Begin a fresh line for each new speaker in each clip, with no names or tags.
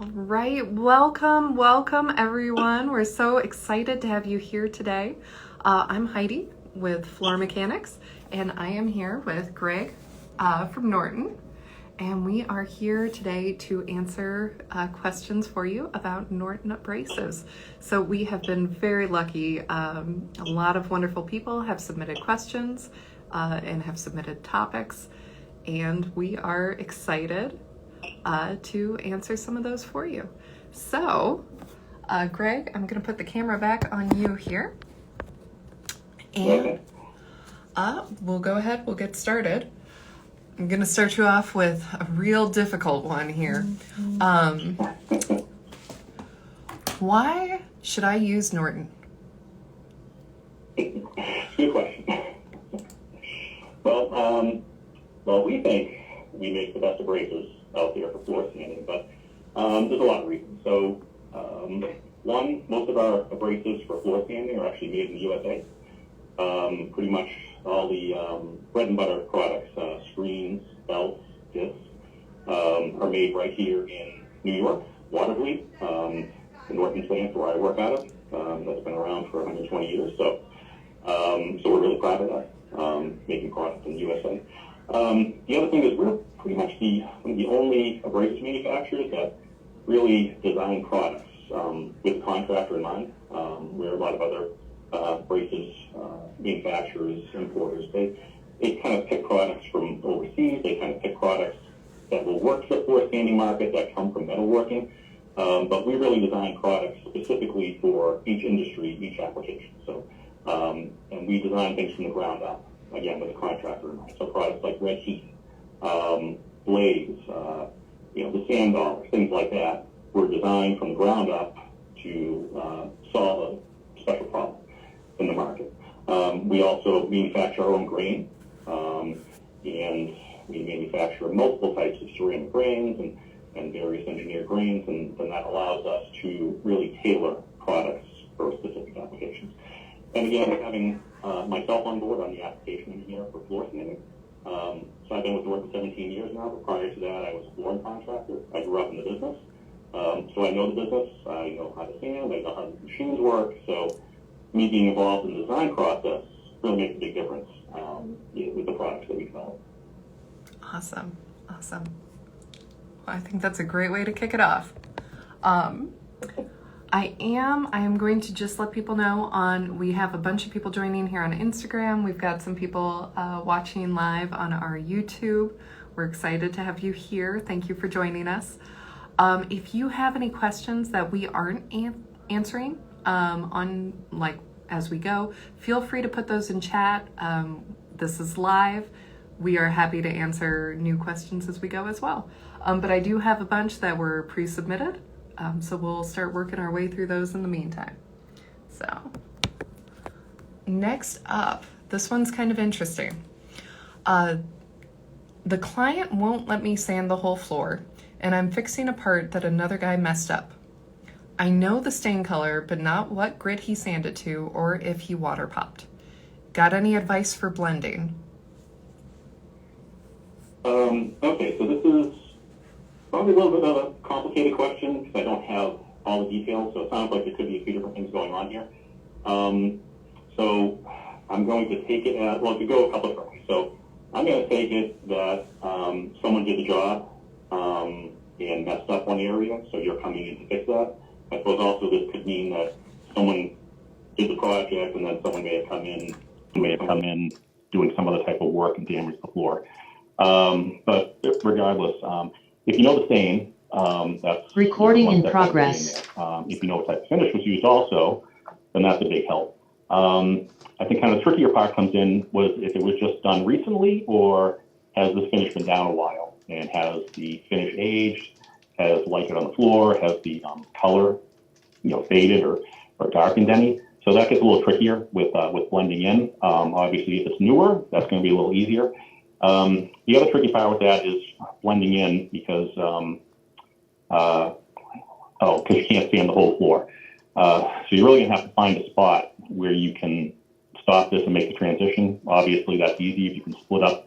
All right, welcome everyone. We're so excited to have you here today. I'm Heidi with Floor Mechanics, and I am here with Greg from Norton, and we are here today to answer questions for you about Norton Abrasives. So we have been very lucky. A lot of wonderful people have submitted questions and have submitted topics, and we are excited to answer some of those for you. So, Greg, I'm going to put the camera back on you here. And we'll go ahead, we'll get started. I'm going to start you off with a real difficult one here. Why should I use Norton?
Good question. Well, we think we make the best abrasives out there for floor sanding, but there's a lot of reasons. So, one, most of our abrasives for floor sanding are actually made in the USA. Pretty much all the bread and butter products, screens, belts, discs, are made right here in New York, Watervliet, the Norton plant where I work out of. That's been around for 120 years, so we're really proud of that, making products in the USA. The other thing is we're pretty much one of the only abrasives manufacturers that really design products with the contractor in mind, where a lot of other abrasives manufacturers, importers, they kind of pick products from overseas. They kind of pick products that will work for the floor sanding market that come from metalworking. But we really design products specifically for each industry, each application. So, and we design things from the ground up, again, with a contractor in mind. So products like red heat, blades, the sand dollars, things like that, were designed from the ground up to solve a special problem in the market. We also manufacture our own grain, and we manufacture multiple types of ceramic grains and various engineered grains, and that allows us to really tailor products for specific applications. And again, having myself on board, I'm the application engineer for floor sanding. So I've been with Norton 17 years now, but prior to that, I was a flooring contractor. I grew up in the business, so I know the business. I know how to sand. I know how the machines work. So me being involved in the design process really makes a big difference with the products that we develop.
Awesome. Well, I think that's a great way to kick it off. I am going to just let people know we have a bunch of people joining here on Instagram. We've got some people watching live on our YouTube. We're excited to have you here. Thank you for joining us. If you have any questions that we aren't answering as we go, feel free to put those in chat. This is live. We are happy to answer new questions as we go as well. But I do have a bunch that were pre-submitted. So we'll start working our way through those in the meantime. So next up, this one's kind of interesting. The client won't let me sand the whole floor, and I'm fixing a part that another guy messed up. I know the stain color, but not what grit he sanded to or if he water popped. Got any advice for blending?
Okay, so this is probably a little bit of a complicated question because I don't have all the details, so it sounds like there could be a few different things going on here. So I'm going to take it as, well, it could go a couple of different ways. So I'm going to take it that someone did the job and messed up one area, so you're coming in to fix that. I suppose also this could mean that someone did the project and then someone may have come in doing some other type of work and damaged the floor. But regardless, if you know the stain, that's
recording in progress.
If you know what type of finish was used also, then that's a big help. I think kind of the trickier part comes in was if it was just done recently or has this finish been down a while and has the finish aged, has lighted on the floor, has the color, faded or darkened any. So that gets a little trickier with blending in. Obviously, if it's newer, that's going to be a little easier. The other tricky part with that is blending in because you can't sand the whole floor. So you're really going to have to find a spot where you can stop this and make the transition. Obviously, that's easy if you can split up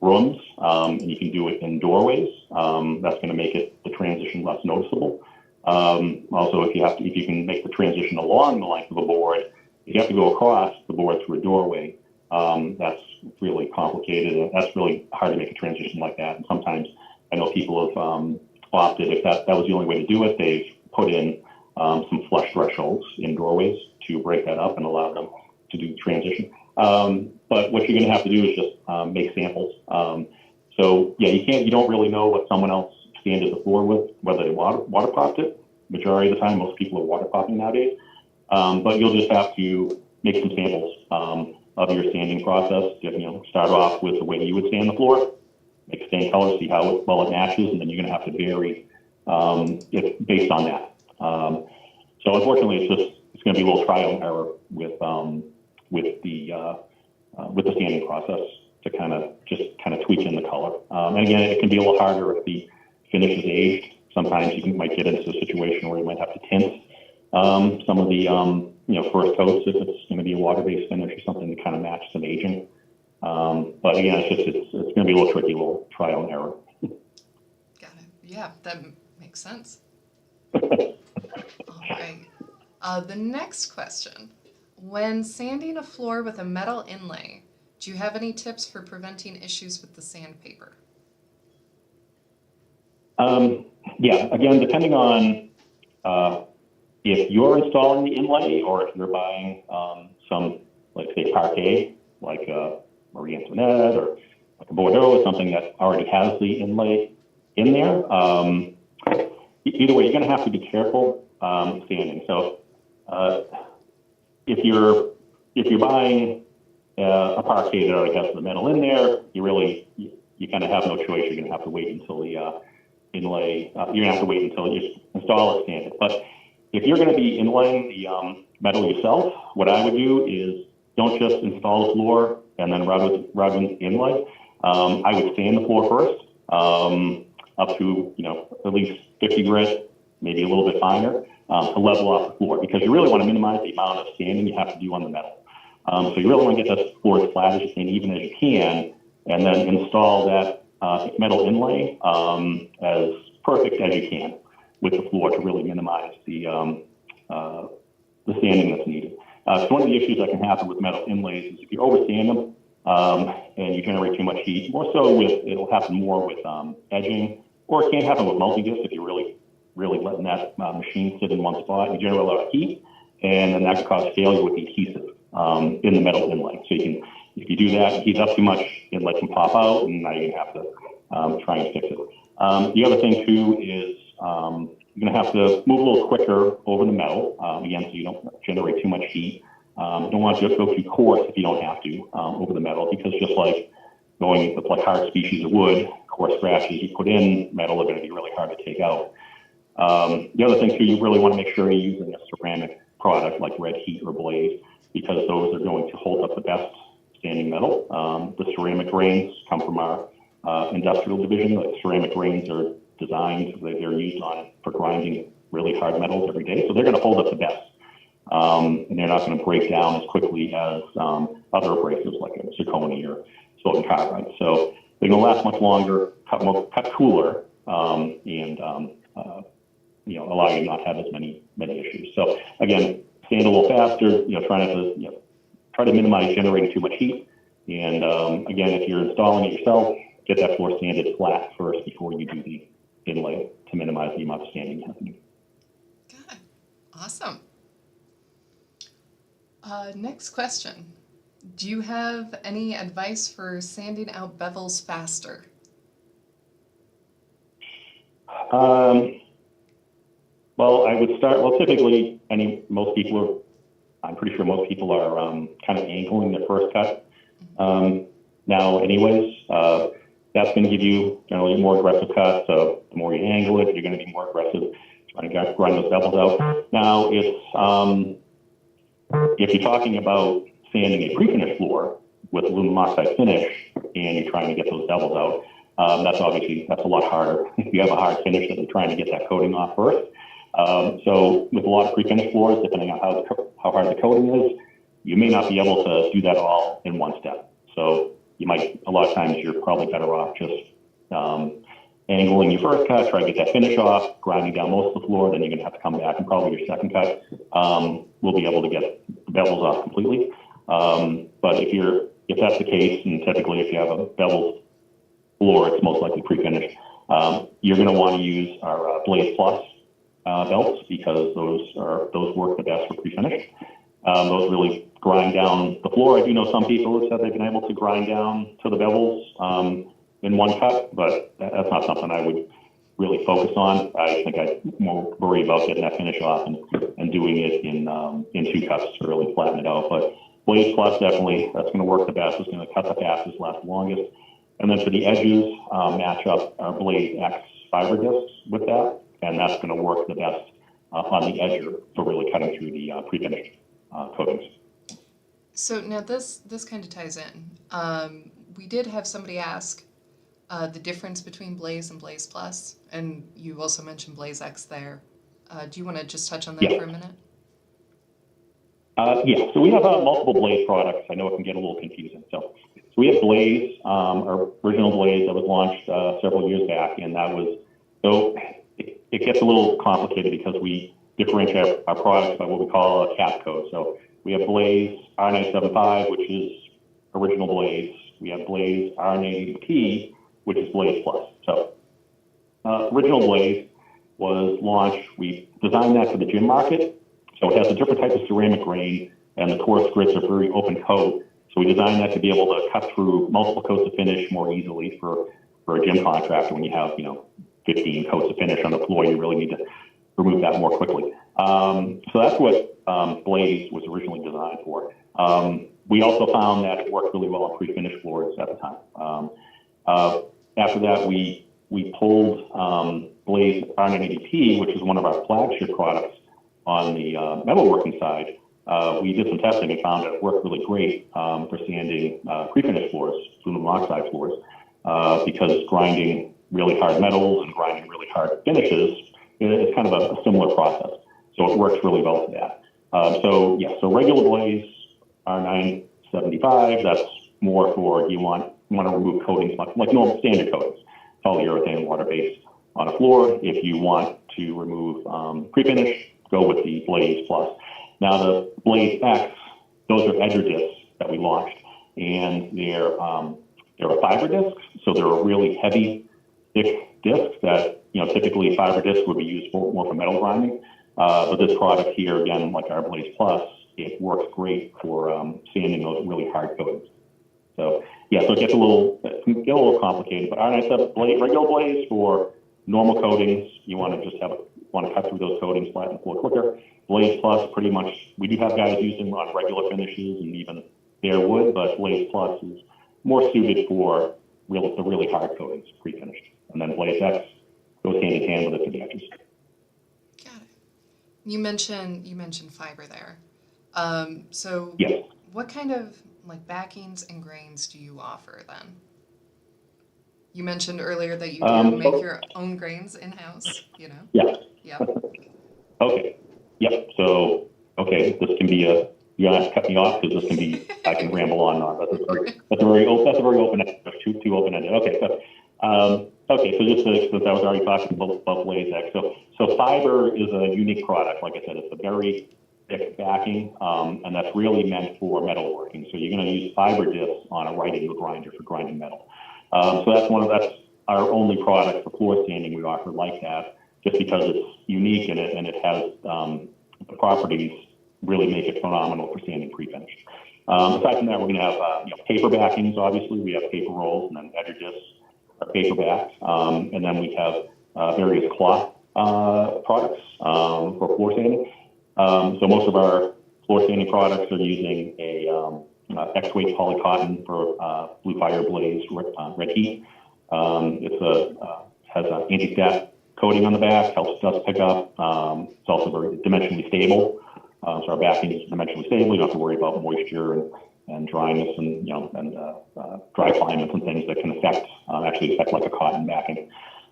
rooms and you can do it in doorways. That's going to make the transition less noticeable. Also, if you can make the transition along the length of a board, if you have to go across the board through a doorway, that's really complicated. And that's really hard to make a transition like that. And sometimes I know people have opted, if that was the only way to do it, they've put in some flush thresholds in doorways to break that up and allow them to do the transition. But what you're going to have to do is just make samples. So yeah, you don't really know what someone else sanded the floor with, whether they water popped it. Majority of the time, most people are water popping nowadays. But you'll just have to make some samples of your sanding process. Start off with the way you would sand the floor, make stain color, see how well it matches, and then you're going to have to vary it based on that. So unfortunately, it's going to be a little trial and error with the sanding process to kind of tweak in the color. And again, it can be a little harder if the finish is aged. Sometimes you might get into a situation where you might have to tint some of the first coats if it's going to be a water-based finish or something to kind of match some aging. But again, it's going to be a little tricky, a little trial and error.
Got it. Yeah, that makes sense. All right. The next question. When sanding a floor with a metal inlay, do you have any tips for preventing issues with the sandpaper?
Yeah, again, depending on if you're installing the inlay or if you're buying some, like say parquet, like Marie Antoinette or like a Bordeaux or something that already has the inlay in there, either way, you're going to have to be careful sanding. So if you're buying a parquet that already has the metal in there, you kind of have no choice. You're going to have to wait until the inlay. You're going to have to wait until you install it sanded. But if you're going to be inlaying the metal yourself, what I would do is don't just install the floor and then rub with inlay. I would sand the floor first, up to at least 50 grit, maybe a little bit finer, to level off the floor, because you really want to minimize the amount of sanding you have to do on the metal. So you really want to get that floor as flat and even as you can, and then install that metal inlay as perfect as you can with the floor to really minimize the sanding that's needed. So one of the issues that can happen with metal inlays is if you oversand them and you generate too much heat. It'll happen more with edging, or it can happen with multi-disc if you're really letting that machine sit in one spot. You generate a lot of heat, and then that can cause failure with the adhesive in the metal inlay. So if you do that, heat up too much, it can pop out, and now you're going to have to try and fix it. The other thing too is you're going to have to move a little quicker over the metal, again, so you don't generate too much heat. You don't want to just go too coarse if you don't have to over the metal, because just like going with like hard species of wood, coarse scratches you put in metal are going to be really hard to take out. The other thing too, you really want to make sure you're using a ceramic product like red heat or blaze, because those are going to hold up the best standing metal. The ceramic grains come from our industrial division. Like ceramic grains are designed, they're used for grinding really hard metals every day, so they're going to hold up the best. And they're not going to break down as quickly as other abrasives like a zirconia or silicon carbide. So they're going to last much longer, cut cooler, and allow you to not have as many issues. So again, sand a little faster. Try to minimize generating too much heat. And again, if you're installing it yourself, get that floor sanded flat first before you do the inlay to minimize the amount of sanding happening.
Good. Awesome. Next question. Do you have any advice for sanding out bevels faster?
Well, I would start, typically, most people I'm pretty sure most people are kind of angling their first cut now anyways. That's going to give you generally a more aggressive cut, so the more you angle it, you're going to be more aggressive trying to grind those bevels out. Now, if you're talking about sanding a pre-finished floor with aluminum oxide finish and you're trying to get those bevels out, that's a lot harder. If you have a hard finish, then you're trying to get that coating off first. So with a lot of pre-finished floors, depending on how hard the coating is, you may not be able to do that all in one step. So a lot of times you're probably better off just angling your first cut, try to get that finish off, grinding down most of the floor, then you're going to have to come back and probably your second cut will be able to get the bevels off completely. But if that's the case, and typically if you have a beveled floor, it's most likely pre-finished. You're going to want to use our Blaze Plus belts because those work the best for pre-finished. Those really grind down the floor. I do know some people have said they've been able to grind down to the bevels in one cut, but that's not something I would really focus on. I think I'd more worry about getting that finish off and doing it in two cuts to really flatten it out. But Blaze Plus, definitely, that's going to work the best. It's going to cut the fastest, last the longest. And then for the edges, match up our Blaze X fiber discs with that, and that's going to work the best on the edger for really cutting through the pre-finished coatings.
So now this kind of ties in. We did have somebody ask the difference between Blaze and Blaze Plus, and you also mentioned Blaze X there. Do you want to just touch on that for a minute?
Yeah, so we have multiple Blaze products. I know it can get a little confusing. So we have Blaze, our original Blaze that was launched several years back, and that was, so it gets a little complicated because we differentiate our products by what we call a cap code. So we have Blaze R975, which is original Blaze. We have Blaze R980P, which is Blaze Plus. So original Blaze was launched, we designed that for the gym market. So it has a different type of ceramic grain, and the coarse grits are very open coat. So we designed that to be able to cut through multiple coats of finish more easily for a gym contractor. When you have 15 coats of finish on the floor, you really need to remove that more quickly. So that's what Blaze was originally designed for. We also found that it worked really well on pre-finished floors at the time. After that, we pulled Blaze R980P, which is one of our flagship products on the metalworking side. We did some testing and found that it worked really great for sanding pre-finished floors, aluminum oxide floors, because grinding really hard metals and grinding really hard finishes is kind of a similar process. So it works really well for that. So regular Blaze R975, that's more for you want to remove coatings like normal standard coatings, polyurethane, water-based on a floor. If you want to remove pre-finish, go with the Blaze Plus. Now the Blaze X, those are edger discs that we launched, and they're a fiber discs, so they're a really heavy, thick disc that typically fiber discs would be used more for metal grinding. But this product here, again, like our Blaze Plus, it works great for sanding those really hard coatings. So so it gets a little complicated. But I said regular Blaze for normal coatings, you want to just want to cut through those coatings, flatten the floor quicker. Blaze Plus, pretty much, we do have guys using on regular finishes and even bare wood, but Blaze Plus is more suited for the really hard coatings, pre-finished. And then Blaze X goes hand in hand with it for the edges.
Got it. You mentioned fiber there. So
yes.
What kind of backings and grains do you offer then? You mentioned earlier that you do make your own grains in-house,
Yeah.
Yeah.
Okay. Yep. So, this can be you have to cut me off because this can be, I can ramble on and on. That's a very open, too open-ended. Okay. So just since I was already talking about Blaze X. So fiber is a unique product. Like I said, it's a very thick backing, and that's really meant for metalworking. So you're going to use fiber discs on a right angle grinder for grinding metal. So that's our only product for floor sanding we offer like that, just because it's unique and it has the properties really make it phenomenal for sanding pre-finish. Aside from that, we're going to have paper backings. Obviously, we have paper rolls, and then edger discs are paper backs, and then we have various cloth products for floor sanding. So most of our floor sanding products are using a X-weight polycotton for Blue Fire Blaze red heat. Has an anti-stat coating on the back, helps dust pick up. It's also very dimensionally stable. So our backing is dimensionally stable. You don't have to worry about moisture and dryness and dry climates and things that can affect like a cotton backing.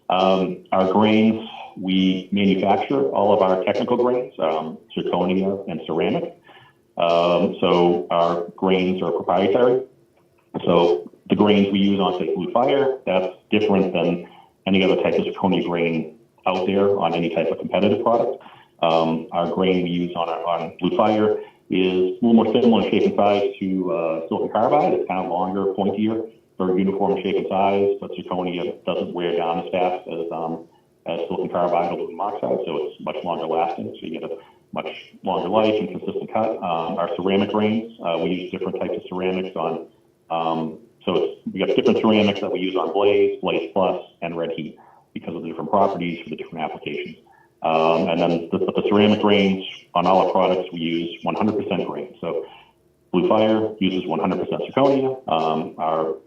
Our grains, we manufacture all of our technical grains, zirconia and ceramic. So our grains are proprietary. So the grains we use on, say, Blue Fire, that's different than any other type of zirconia grain out there on any type of competitive product. Our grain we use on Blue Fire is a little more similar in shape and size to silicon carbide. It's kind of longer, pointier, very uniform shape and size, but zirconia doesn't wear down as fast as silicon carbide or aluminum oxide, so it's much longer lasting, so you get a much longer life and consistent cut. Our ceramic grains, we use different types of ceramics on, we got different ceramics that we use on Blaze, Blaze Plus, and Red Heat because of the different properties for the different applications. And then the ceramic grains on all our products, we use 100% grain. So Blue Fire uses 100% zirconia. Our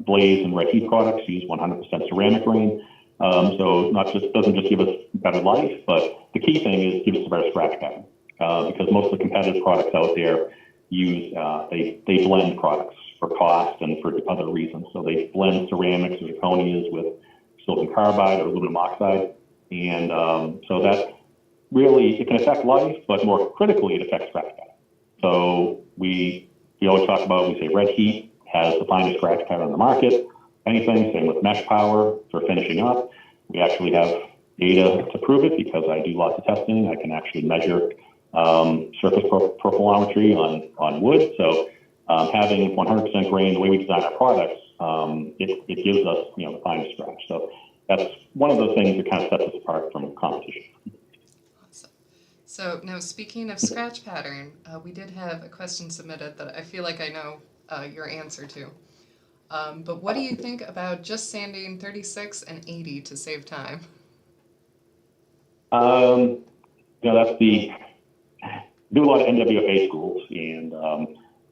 Blaze and Red Heat products use 100% ceramic grain. So doesn't just give us better life, but the key thing is give us a better scratch pattern. Because most of the competitive products out there use, they blend products for cost and for other reasons. So they blend ceramics or zirconias with silicon carbide or aluminum oxide. And so that really, it can affect life, but more critically, it affects scratch pattern. So we always talk about, we say Red Heat has the finest scratch pattern on the market. Anything, same with mesh power for finishing up. We actually have data to prove it because I do lots of testing. I can actually measure surface profilometry on wood. So having 100% grain, the way we design our products, it gives us the finest scratch. So that's one of the things that kind of sets us apart from competition.
Awesome. So now speaking of scratch pattern, we did have a question submitted that I feel like I know your answer to. But what do you think about just sanding 36 and 80 to save time?
That's do a lot of NWFA schools, and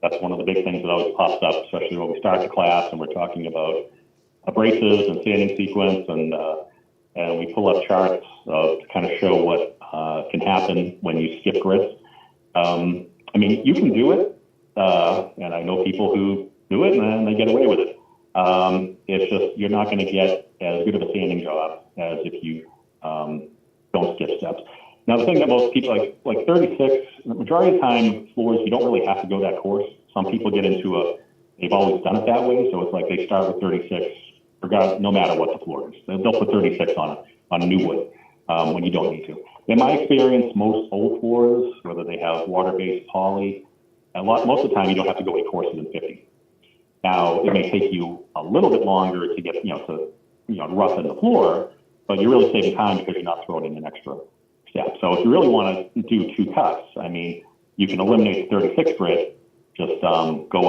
that's one of the big things that always pops up, especially when we start the class and we're talking about abrasives and sanding sequence, and we pull up charts to kind of show what can happen when you skip grits. I mean, you can do it, and I know people who do it and they get away with it. It's just you're not going to get as good of a sanding job as if you don't skip steps. Now, the thing that most people like 36, the majority of the time floors, you don't really have to go that course. Some people get into they've always done it that way, so it's like they start with 36, no matter what the floor is. They'll put 36 on a new wood when you don't need to. In my experience, most old floors, whether they have water-based poly, most of the time you don't have to go any coarser than 50. Now, it may take you a little bit longer to get, to roughen the floor, but you're really saving time because you're not throwing in an extra step. So if you really want to do 2 cuts, I mean, you can eliminate the 36 grit, just go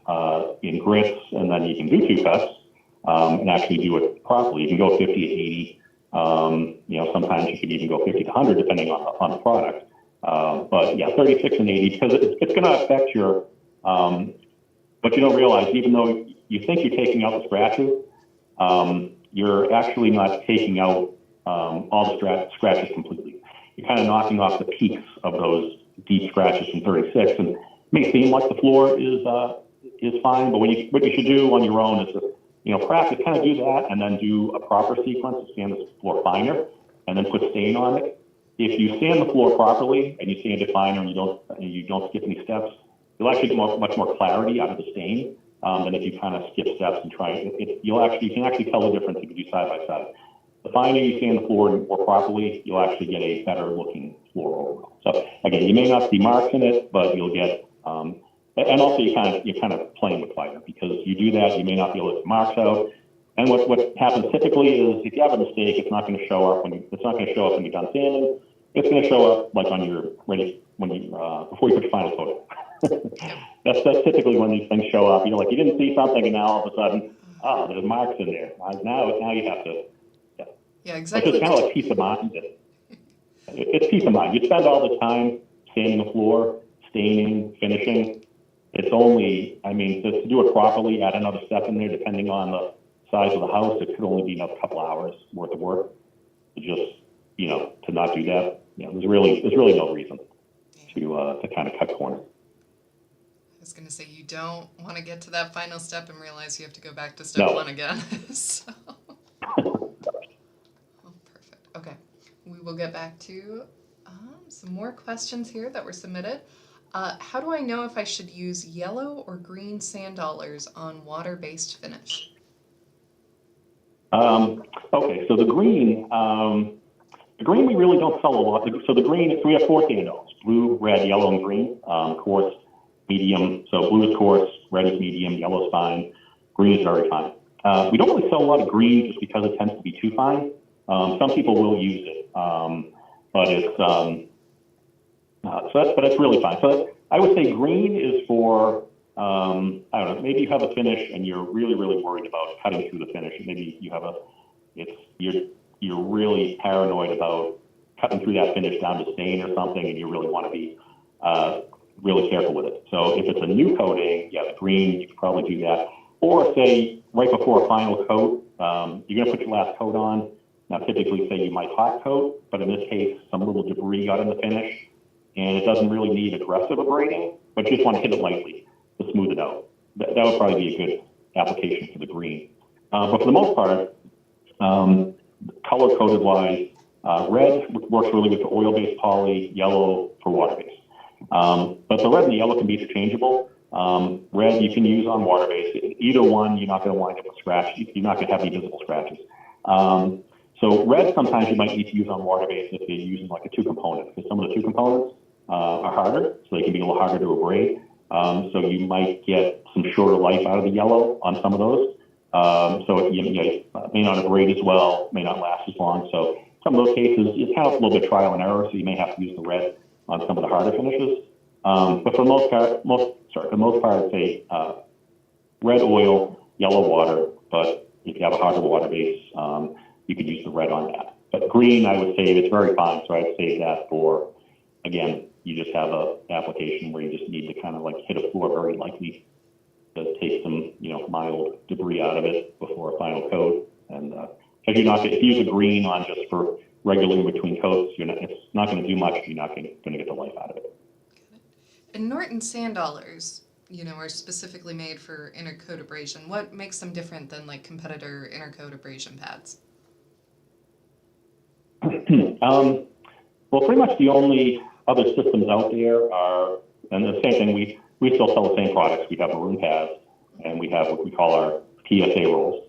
up in grits, and then you can do 2 cuts and actually do it properly. You can go 50 to 80. Sometimes you could even go 50 to 100 depending on the product. But yeah, 36 and 80 because it's going to affect your. But you don't realize, even though you think you're taking out the scratches, you're actually not taking out all the scratches completely. You're kind of knocking off the peaks of those deep scratches from 36. And it may seem like the floor is fine, but what you should do on your own is to, practice, kind of do that, and then do a proper sequence to sand the floor finer, and then put stain on it. If you sand the floor properly and you sand it finer and you don't skip any steps, you'll actually get much more clarity out of the stain than if you kind of skip steps and try it. You can actually tell the difference if you do side by side. The finer you sand the floor more properly, you'll actually get a better looking floor overall. So again, you may not see marks in it, but you'll get, and also you're kind of playing with fire because you do that, you may not be able to get marks out. And what happens typically is if you have a mistake, it's not going to show up when you're done sanding. It's going to show up like on your before you put your final coat. That's typically when these things show up. You didn't see something, and now all of a sudden, there's marks in there. Now you have to.
Yeah, exactly.
It's kind of like peace of mind. It's peace of mind. You spend all this time sanding the floor, staining, finishing. It's only, to do it properly, add another step in there, depending on the size of the house, it could only be a couple hours worth of work. To not do that, there's really no reason to kind of cut corners.
I was going to say, you don't want to get to that final step and realize you have to go back to step 1 again. So. Perfect. Okay. We will get back to some more questions here that were submitted. How do I know if I should use yellow or green sand dollars on water-based finish?
Okay, so the green we really don't sell a lot. So the green, so we have four sand dollars: blue, red, yellow, and green. Coarse, medium. So blue is coarse, red is medium, yellow is fine, green is very fine. We don't really sell a lot of green just because it tends to be too fine. Some people will use it, but it's really fine. So I would say green is for I don't know, maybe you have a finish and you're really, really worried about cutting through the finish. Maybe you have you're really paranoid about cutting through that finish down to stain or something, and you really want to be really careful with it. So if it's a new coating, yeah, the green, you could probably do that. Or say right before a final coat, you're going to put your last coat on. Now, typically say you might hot coat, but in this case, some little debris got in the finish, and it doesn't really need aggressive abrading, but you just want to hit it lightly to smooth it out. That would probably be a good application for the green. But for the most part, color coded wise, red works really good for oil-based poly, yellow for water-based. But the red and the yellow can be interchangeable. Red you can use on water-based. Either one, you're not going to wind up with scratches. You're not going to have any visible scratches. So red sometimes you might need to use on water-based if you're using like a two-component, because some of the two components are harder, so they can be a little harder to abrade. So you might get some shorter life out of the yellow on some of those. So it may not abrade as well, may not last as long. So some of those cases, it's kind of a little bit trial and error, so you may have to use the red on some of the harder finishes. But for the most part, I'd say red oil, yellow water, but if you have a harder water base, you could use the red on that. But green, I would say it's very fine, so I'd save that for, again, you just have a application where you just need to kind of like hit a floor very lightly to take some, mild debris out of it before a final coat. And if you use a green on just for regularly between coats, it's not going to do much. You're not going to get the life out of it.
And Norton sand dollars, are specifically made for intercoat abrasion. What makes them different than like competitor intercoat abrasion pads?
Well, pretty much the only other systems out there are, and the same thing, we still sell the same products. We have maroon pads, and we have what we call our PSA rolls.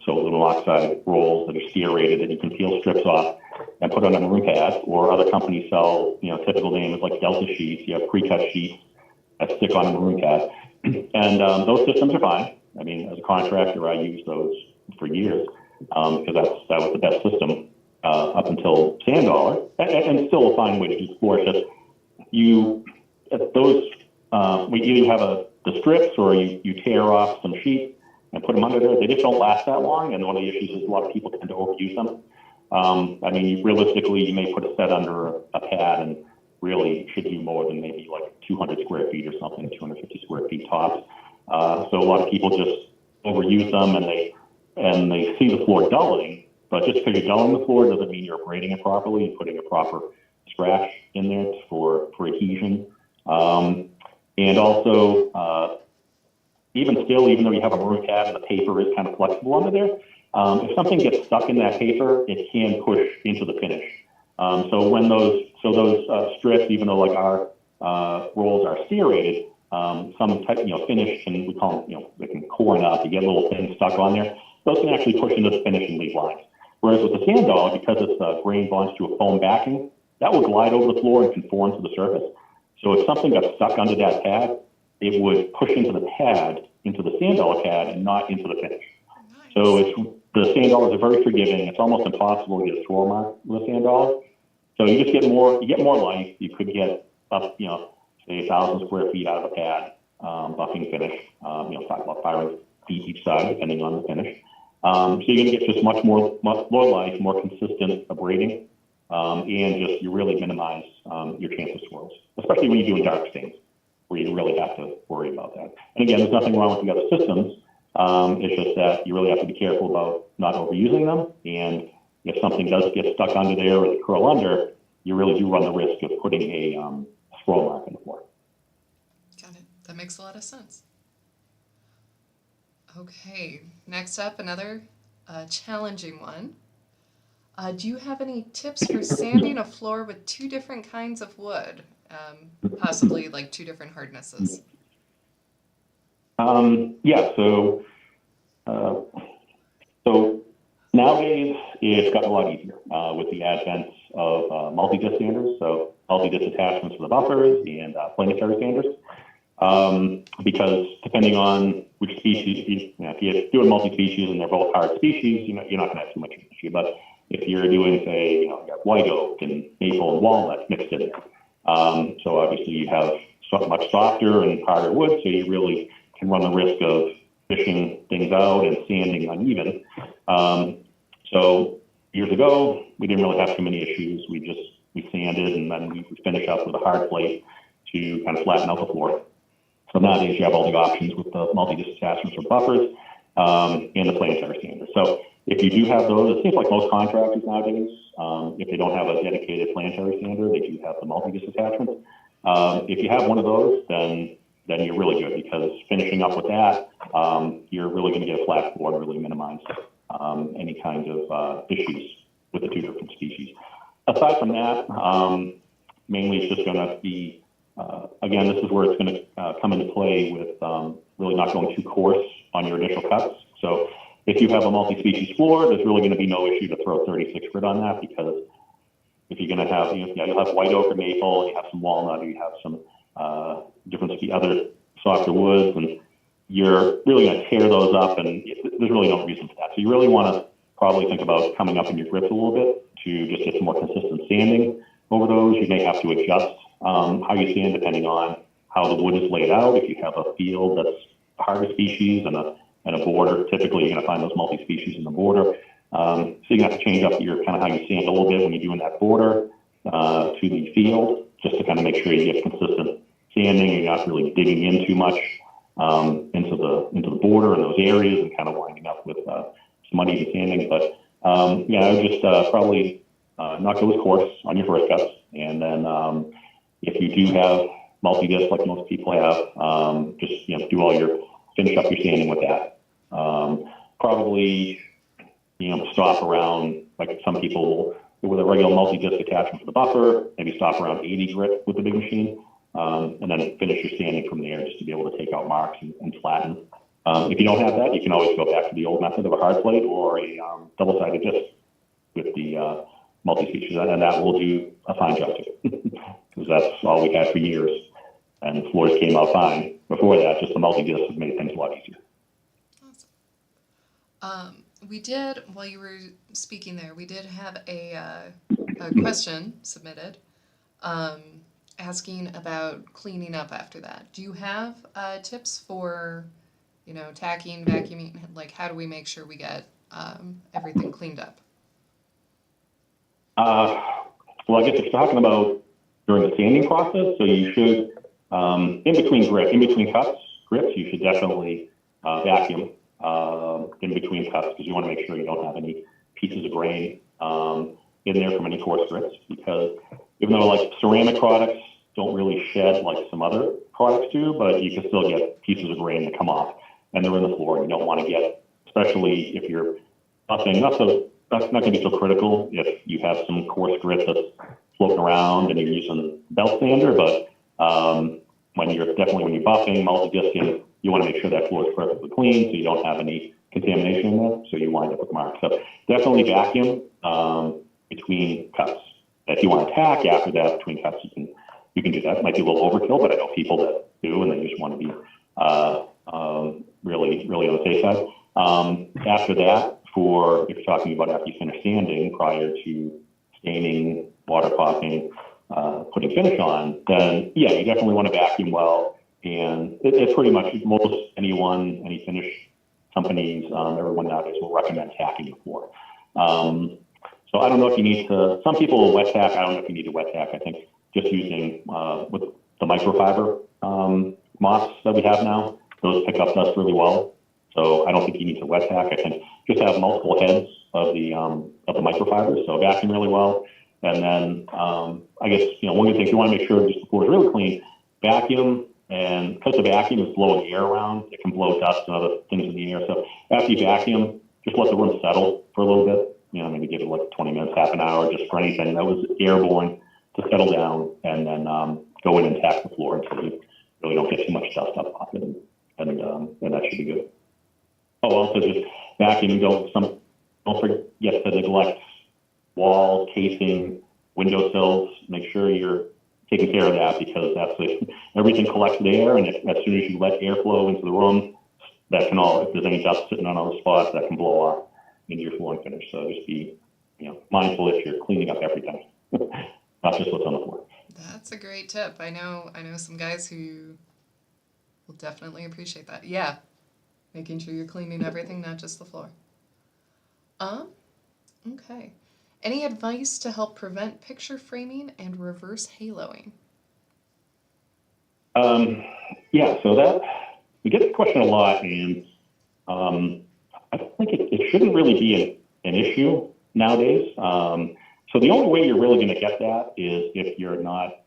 So little oxide rolls that are steerated that you can peel strips off and put on a maroon pad, or other companies sell, typical names like Delta sheets. You have pre-cut sheets that stick on a maroon pad. And those systems are fine. I mean, as a contractor, I used those for years because that was the best system up until sand dollar, and still a fine way to do floor. Just we either have the strips or you tear off some sheets and put them under there. They just don't last that long, and one of the issues is a lot of people tend to overuse them. I mean, realistically, you may put a set under a pad and really should do more than maybe like 200 square feet or something, 250 square feet tops. So a lot of people just overuse them, and they see the floor dulling, but just because you're dulling the floor doesn't mean you're abrading it properly and putting a proper scratch in there for adhesion. And also, even though you have a maroon pad and the paper is kind of flexible under there, if something gets stuck in that paper, it can push into the finish. So when those strips, even though like our rolls are serrated, some type, finish, and we call them, they can corn up, you get little things stuck on there. Those can actually push into the finish and leave lines. Whereas with the sand dollar, because it's grain bonds to a foam backing, that will glide over the floor and conform to the surface. So if something got stuck under that pad, it would push into the pad, into the sand dollar pad, and not into the finish. Nice. So the sand dollars are very forgiving. It's almost impossible to get a swirl mark with a sand dollar. So you just get more life. You could get up, say 1,000 square feet out of a pad, buffing finish. Talk about 500 feet each side, depending on the finish. So you're going to get just much more life, more consistent abrading, and just you really minimize your chance of swirls, especially when you're doing dark stains, where you really have to worry about that. And again, there's nothing wrong with the other systems. It's just that you really have to be careful about not overusing them. And if something does get stuck under there or curl under, you really do run the risk of putting a swirl mark in the floor.
Got it. That makes a lot of sense. Okay, next up, another challenging one. Do you have any tips for sanding a floor with two different kinds of wood, possibly like two different hardnesses?
Yeah. So Nowadays, it's gotten a lot easier with the advent of multi-disc sanders, so multi-disc attachments for the buffers and planetary sanders. Because depending on which species, if you're doing multi-species and they're both hard species, you're not going to have too much of an issue. But if you're doing, say, you got white oak and maple and walnut mixed in there, so obviously you have much softer and harder wood, so you really can run the risk of fishing things out and sanding uneven. So years ago, we didn't really have too many issues. We sanded and then we would finish up with a hard plate to kind of flatten out the floor. So nowadays you have all the options with the multi-disc attachments for buffers and the planetary sander. So if you do have those, it seems like most contractors nowadays, if they don't have a dedicated planetary sander, they do have the multi-disc attachments. If you have one of those, then you're really good, because finishing up with that, you're really going to get a flat floor and really minimize any kind of issues with the two different species. Aside from that, mainly it's just going to be, again, this is where it's going to come into play with really not going too coarse on your initial cuts. So if you have a multi-species floor, there's really going to be no issue to throw 36 grit on that, because if you're going to have, you'll have white oak or maple, you have some walnut, or you have some different other softer woods, and you're really going to tear those up, and there's really no reason for that. So you really want to probably think about coming up in your grips a little bit to just get some more consistent sanding over those. You may have to adjust how you sand depending on how the wood is laid out. If you have a field that's a harder species and a border, typically you're going to find those multi-species in the border. So you're going to have to change up your kind of how you sand a little bit when you're doing that border to the field, just to kind of make sure you get consistent sanding. You're not really digging in too much into the border and those areas and kind of winding up with some uneven sanding. But yeah, I would just probably not go as coarse on your first cuts, and then if you do have multi-disc like most people have, just finish up your sanding with that. Probably stop around, like some people will, with a regular multi-disc attachment for the buffer, maybe stop around 80 grit with the big machine, and then finish your sanding from there, just to be able to take out marks and flatten. If you don't have that, you can always go back to the old method of a hard plate or a double-sided disc with the multi-species, and that will do a fine job too, because that's all we had for years, and the floors came out fine. Before that, just the multi-disc has made things a lot easier.
Awesome. We did, while you were speaking there, we did have a question submitted asking about cleaning up after that. Do you have tips for, tacking, vacuuming? Like, how do we make sure we get everything cleaned up?
Well, I guess if you're talking about during the sanding process, so you should, in between cuts, grips, you should definitely vacuum in between cuts, because you want to make sure you don't have any pieces of grain in there from any coarse grits, because even though like ceramic products don't really shed like some other products do, but you can still get pieces of grain that come off and they're in the floor, and you don't want to get, especially if you're buffing, that's not going to be so critical if you have some coarse grit that's floating around and you're using belt sander, but when you're buffing, multi-discing, you want to make sure that floor is perfectly clean so you don't have any contamination in there, so you wind up with marks. So definitely vacuum between cuts. If you want to tack after that between cuts, you can do that. It might be a little overkill, but I know people that do, and they just want to be really, really on the safe side. After that, if you're talking about after you finish sanding, prior to staining, water popping, putting finish on, then yeah, you definitely want to vacuum well. And it's pretty much any finish companies, everyone nowadays will recommend tacking the floor. So I don't know if you need to, some people will wet tack. I don't know if you need to wet tack. I think just using with the microfiber mops that we have now, those pick up dust really well. So I don't think you need to wet tack. I think just have multiple heads of the microfiber, so vacuum really well. And then I guess one of the things you want to make sure just the floor is really clean, vacuum. And because the vacuum is blowing air around, it can blow dust and other things in the air. So after you vacuum, just let the room settle for a little bit. Maybe give it like 20 minutes, half an hour, just for anything that was airborne to settle down, and then go in and tack the floor until you really don't get too much dust up off it, and that should be good. Oh, also just vacuum. don't forget to neglect wall, casing, windowsills. Make sure you're taking care of that, because everything collects air, and as soon as you let airflow into the room, that can all, if there's any dust sitting on other spots, that can blow off into your flooring finish. So just be, mindful if you're cleaning up everything, not just what's on the floor.
That's a great tip. I know some guys who will definitely appreciate that. Yeah, making sure you're cleaning everything, not just the floor. Okay. Any advice to help prevent picture framing and reverse haloing?
Yeah, so that we get this question a lot, and I think it shouldn't really be an issue nowadays. So the only way you're really going to get that is if you're not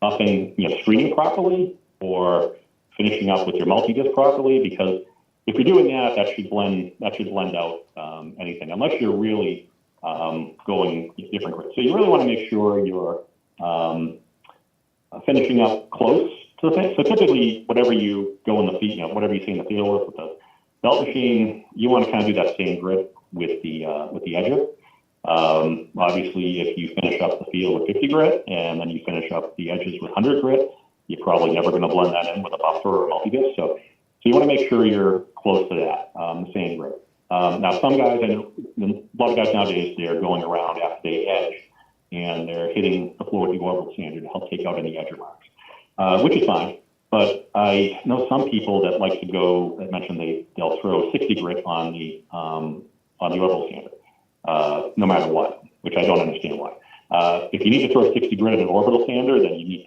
upping, screening properly, or finishing up with your multi-disc properly, because if you're doing that, that should blend out anything, unless you're really going different grades. So you really want to make sure you're finishing up close to the finish. So typically, whatever you go in the field, whatever you see in the field with the belt machine, you want to kind of do that same grip with the edger. Obviously, if you finish up the field with 50 grit and then you finish up the edges with 100 grit, you're probably never going to blend that in with a buffer or a multi-disc. So you want to make sure you're close to that, the same grip. Now, some guys, I know a lot of guys nowadays, they're going around after they edge, and they're hitting the floor with the orbital sander to help take out any edger marks, which is fine. But I know some people that like to go, I mentioned they'll throw 60 grit on the orbital sander, no matter what, which I don't understand why. If you need to throw 60 grit in an orbital sander, then you need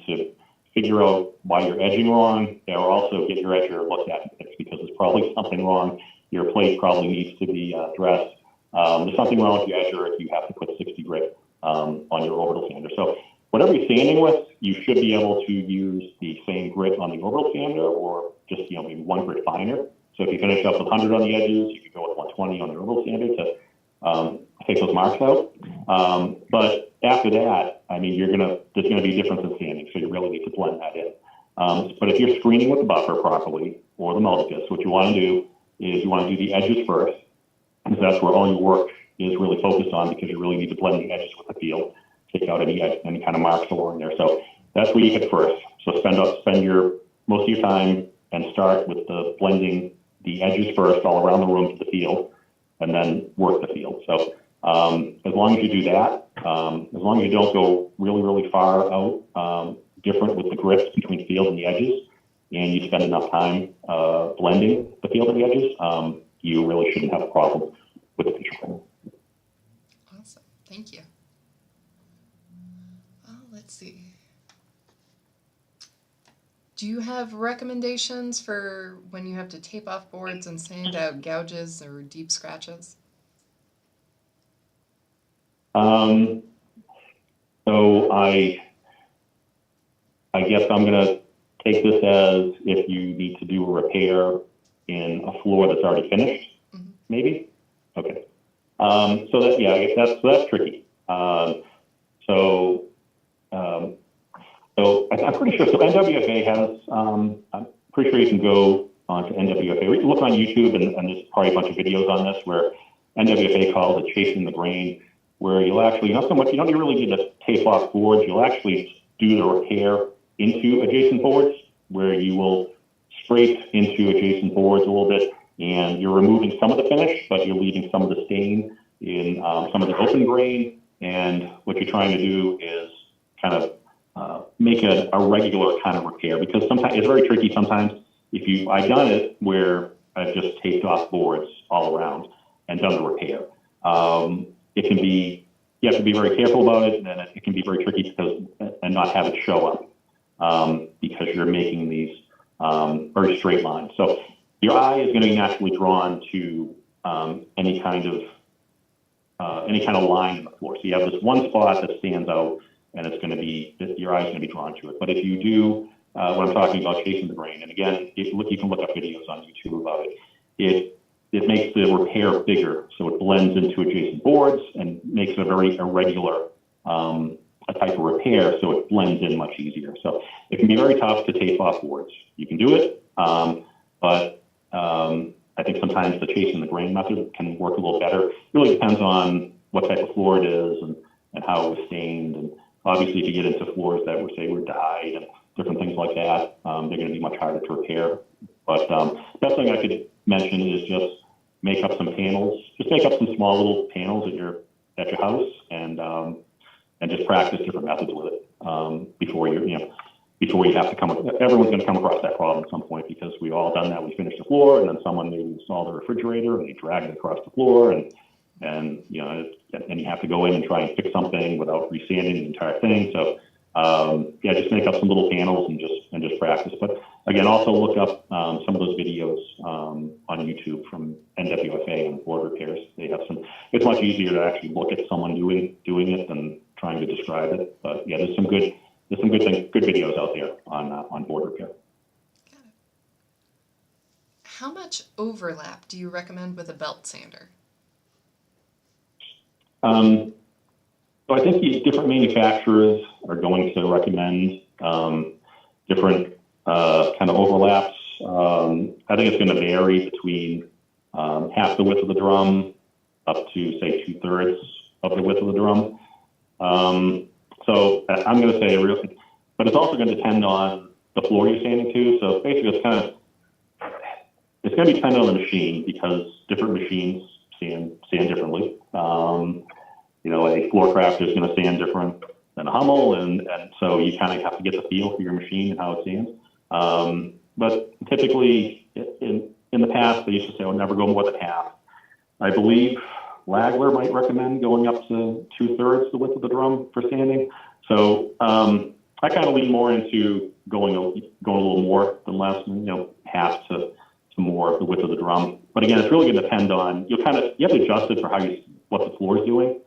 to figure out why you're edging wrong, or also get your edger looked at and fixed, because there's probably something wrong. Your plate probably needs to be dressed. There's something wrong with your edger if you have to put 60 grit on your orbital sander. So whatever you're sanding with, you should be able to use the same grit on the orbital sander, or just maybe one grit finer. So if you finish up with 100 on the edges, you could go with 120 on the orbital sander to take those marks out. But after that, I mean, there's gonna be a difference in sanding, so you really need to blend that in. But if you're screening with the buffer properly, or the multi-disc, what you want to do is you want to do the edges first, because that's where all your work is really focused on, because you really need to blend the edges with the field, take out any kind of marks along there. So that's where you hit first. So spend most of your time and start with the blending the edges first all around the room to the field, and then work the field. So as long as you do that, as long as you don't go really, really far out, different with the grips between the field and the edges, and you spend enough time blending the field and the edges, you really shouldn't have a problem with the picture frame.
Awesome. Thank you. Let's see. Do you have recommendations for when you have to tape off boards and sand out gouges or deep scratches?
So I guess I'm going to take this as if you need to do a repair in a floor that's already finished, maybe? Okay. So that's tricky. So I'm pretty sure, so NWFA has, I'm pretty sure you can go onto NWFA. Look on YouTube, and there's probably a bunch of videos on this where NWFA calls it chasing the grain, where you'll actually, you don't really need to tape off boards. You'll actually do the repair into adjacent boards, where you will scrape into adjacent boards a little bit, and you're removing some of the finish, but you're leaving some of the stain in some of the open grain. And what you're trying to do is kind of make a regular kind of repair, because sometimes it's very tricky. Sometimes I've done it where I've just taped off boards all around and done the repair. It can be, you have to be very careful about it, and then it can be very tricky and not have it show up because you're making these very straight lines. So your eye is going to be naturally drawn to any kind of line in the floor. So you have this one spot that stands out, and it's going to be, your eye's going to be drawn to it. But if you do what I'm talking about, chasing the grain, and again, you can look up videos on YouTube about it. It makes the repair bigger, so it blends into adjacent boards and makes a very irregular a type of repair, so it blends in much easier. So it can be very tough to tape off boards. You can do it, but I I think sometimes the chasing the grain method can work a little better. It really depends on what type of floor it is and how it was stained. And obviously, if you get into floors that were dyed and different things like that, they're going to be much harder to repair. But best thing I could mention is just make up some panels. Just make up some small little panels at your house and just practice different methods with it before you have to come. Everyone's going to come across that problem at some point because we've all done that. We finish the floor, and then someone maybe installed the refrigerator, and they drag it across the floor, and you have to go in and try and fix something without resanding the entire thing. So just make up some little panels and just practice. But again, also look up some of those videos on YouTube from NWFA on board repairs. They have some. It's much easier to actually look at someone doing it than trying to describe it. But yeah, there's some good videos out there on board repair.
Got it. How much overlap do you recommend with a belt sander?
So I think these different manufacturers are going to recommend different kind of overlaps. I think it's going to vary between half the width of the drum up to, say, 2/3 of the width of the drum. So I'm going to say but it's also going to depend on the floor you're sanding to. So basically, it's going to be dependent on the machine because different machines sand differently. A floor crafter is going to sand different than a Hummel, and so you kind of have to get the feel for your machine and how it sands. But typically, in the past, they used to say, "Oh, never go more than half." I believe Lagler might recommend going up to 2/3 the width of the drum for sanding. So I kind of lean more into going a little more than less, half to more of the width of the drum. But again, it's really going to depend on you have to adjust it for what the floor is doing.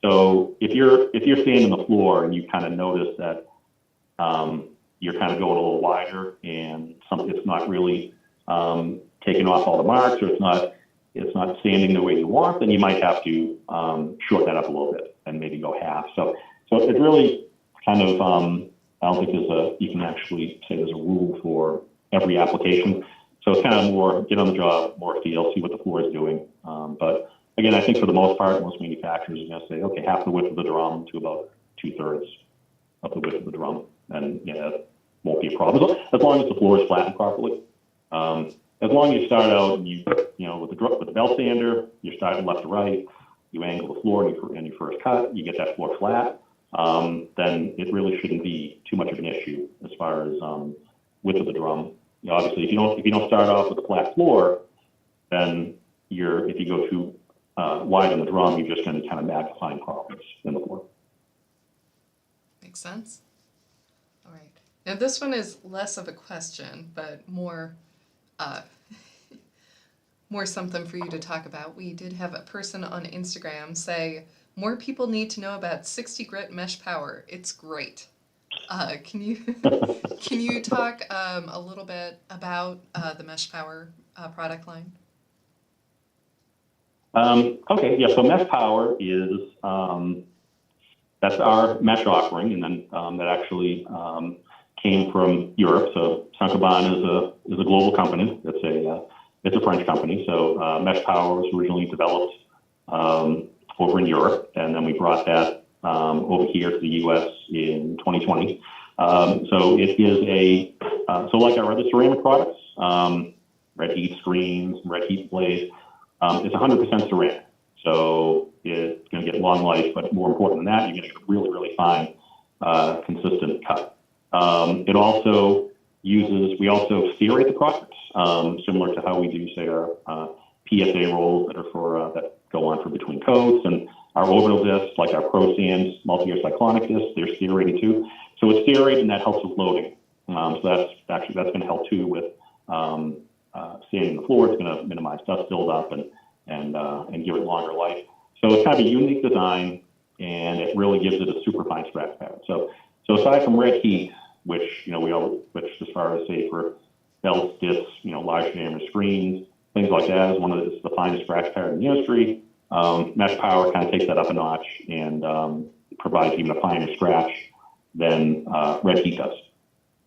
So if you're sanding the floor and you kind of notice that you're kind of going a little wider and it's not really taking off all the marks, or it's not sanding the way you want, then you might have to shorten that up a little bit and maybe go half. So it really kind of I don't think you can actually say there's a rule for every application. So it's kind of more get on the job, more feel, see what the floor is doing. But again, I think for the most part, most manufacturers are going to say, okay, half the width of the drum to about 2/3 of the width of the drum, and that won't be a problem as long as the floor is flattened properly. As long as you start out and with the belt sander, you're starting left to right, you angle the floor in your first cut, you get that floor flat, then it really shouldn't be too much of an issue as far as width of the drum. Obviously, if you don't start off with a flat floor, then if you go too wide on the drum, you're just going to kind of magnify problems in the floor.
Makes sense. All right. Now this one is less of a question, but more something for you to talk about. We did have a person on Instagram say, more people need to know about 60 grit mesh power. It's great. Can you talk a little bit about the mesh power product line?
Okay, yeah, so mesh power is, that's our mesh offering, and then that actually came from Europe. So Saint-Gobain is a global company. It's a French company. So mesh power was originally developed over in Europe, and then we brought that over here to the U.S. in 2020. So it is so like our other ceramic products, red heat screens, red heat blades, it's 100% ceramic. So it's going to get long life, but more important than that, you're going to get a really, really fine, consistent cut. We also steerate the products, similar to how we do, say, our PSA rolls that are that go on for between coats, and our orbital discs, like our Pro Sands multi-year cyclonic discs, they're steerated too. So it's steerated, and that helps with loading. So that's going to help too with sanding the floor. It's going to minimize dust buildup and give it longer life. So it's kind of a unique design, and it really gives it a super fine scratch pattern. So aside from red heat, which which as far as say for belts, discs, large diameter screens, things like that, is the finest scratch pattern in the industry. Mesh power kind of takes that up a notch and provides even a finer scratch than red heat does.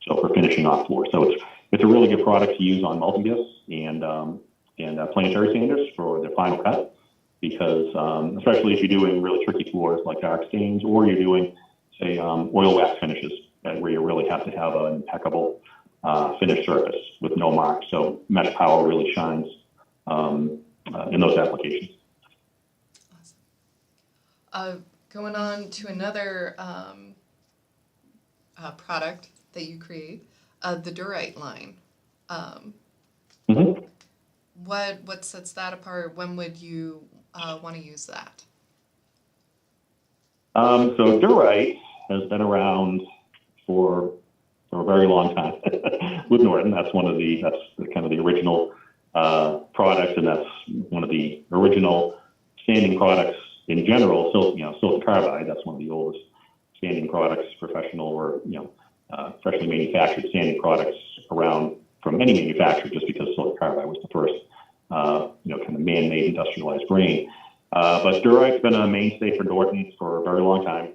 So for finishing off floor, so it's a really good product to use on multi-discs, and planetary sanders for the final cut, because especially if you're doing really tricky floors like dark stains, or you're doing, say, oil wax finishes, where you really have to have an impeccable finished surface with no marks. So mesh power really shines in those applications.
Going on to another product that you create, the Durite line. What sets that apart? When would you want to use that?
So Durite has been around for a very long time with Norton. That's kind of the original product, and that's one of the original standing products in general. Silicon carbide, that's one of the oldest standing products, professional or freshly manufactured standing products around from any manufacturer, just because silicon carbide was the first kind of man-made industrialized grain. But Durite's been a mainstay for Norton for a very long time.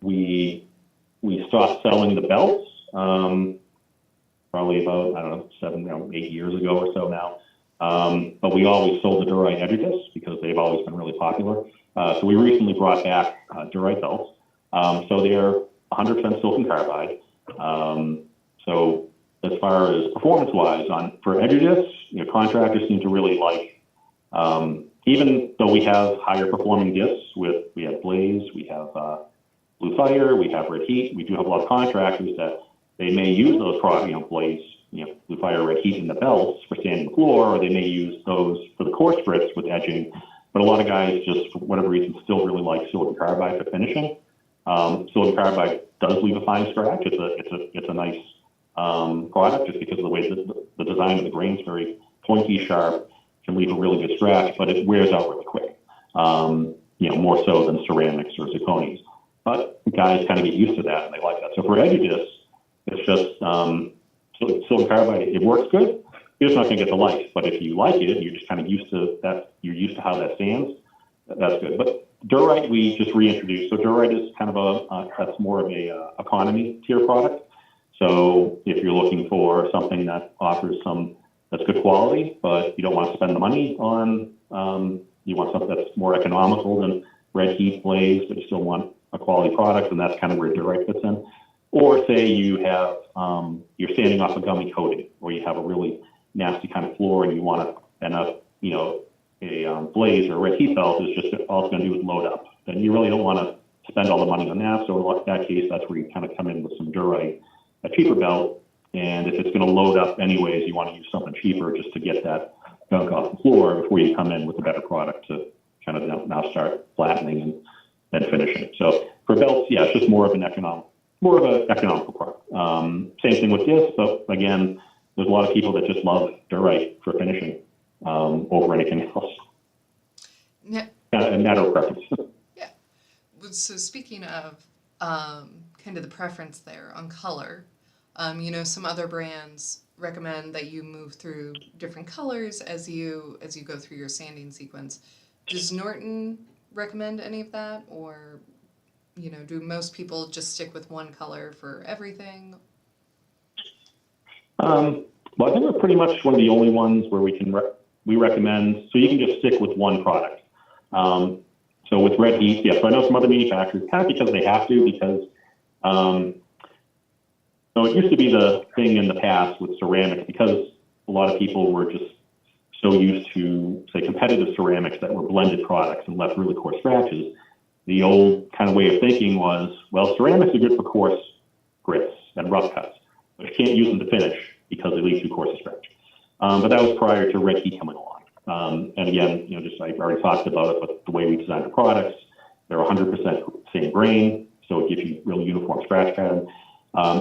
We stopped selling the belts probably about, I don't know, 8 years ago or so now. But we always sold the Durite edge discs because they've always been really popular. So we recently brought back Durite belts. So they're 100% silicon carbide. So as far as performance-wise, for edge discs, contractors seem to really like. Even though we have higher performing discs, we have Blaze, we have Blue Fire, we have Red Heat. We do have a lot of contractors that they may use those products, Blaze, Blue Fire, Red Heat in the belts for sanding the floor, or they may use those for the core strips with edging. But a lot of guys, just for whatever reason, still really like silicon carbide for finishing. Silicon carbide does leave a fine scratch. It's a nice product, just because of the way the design of the grain is very pointy, sharp, can leave a really good scratch, but it wears out really quick. More so than ceramics or zirconias. But guys kind of get used to that, and they like that. So for edge discs, it's just silicon carbide. It works good. You're just not going to get the life. But if you like it, you're just kind of used to that. You're used to how that stands. That's good. But Durite, we just reintroduced. So Durite is kind of that's more of a economy tier product. So if you're looking for something that offers that's good quality, but you don't want to spend the money on, you want something that's more economical than Red Heat, Blaze, but you still want a quality product, and that's kind of where Durite fits in. Or say you have, you're sanding off a gummy coating, or you have a really nasty kind of floor, and you want to, and a Blaze or a Red Heat belt is just all it's going to do is load up. Then you really don't want to spend all the money on that. So in that case, that's where you kind of come in with some Durite, a cheaper belt. And if it's going to load up anyways, you want to use something cheaper just to get that gunk off the floor before you come in with a better product to kind of now start flattening and then finishing. So for belts, yeah, it's just more of an economical product. Same thing with discs, but again, there's a lot of people that just love Durite for finishing over anything else.
Yeah.
A matter of preference.
Yeah. So speaking of kind of the preference there on color, some other brands recommend that you move through different colors as you go through your sanding sequence. Does Norton recommend any of that, or do most people just stick with one color for everything?
Well, I think we're pretty much one of the only ones where we recommend, so you can just stick with one product. So with Red Heat, yeah, so I know some other manufacturers, kind of because they have to, because so it used to be the thing in the past with ceramics, because a lot of people were just so used to, say, competitive ceramics that were blended products and left really coarse scratches. The old kind of way of thinking was, well, ceramics are good for coarse grits and rough cuts, but you can't use them to finish because they leave too coarse a scratch. But that was prior to Red Heat coming along. And again, just I already talked about it, but the way we designed the products, they're 100% same grain, so it gives you really uniform scratch pattern.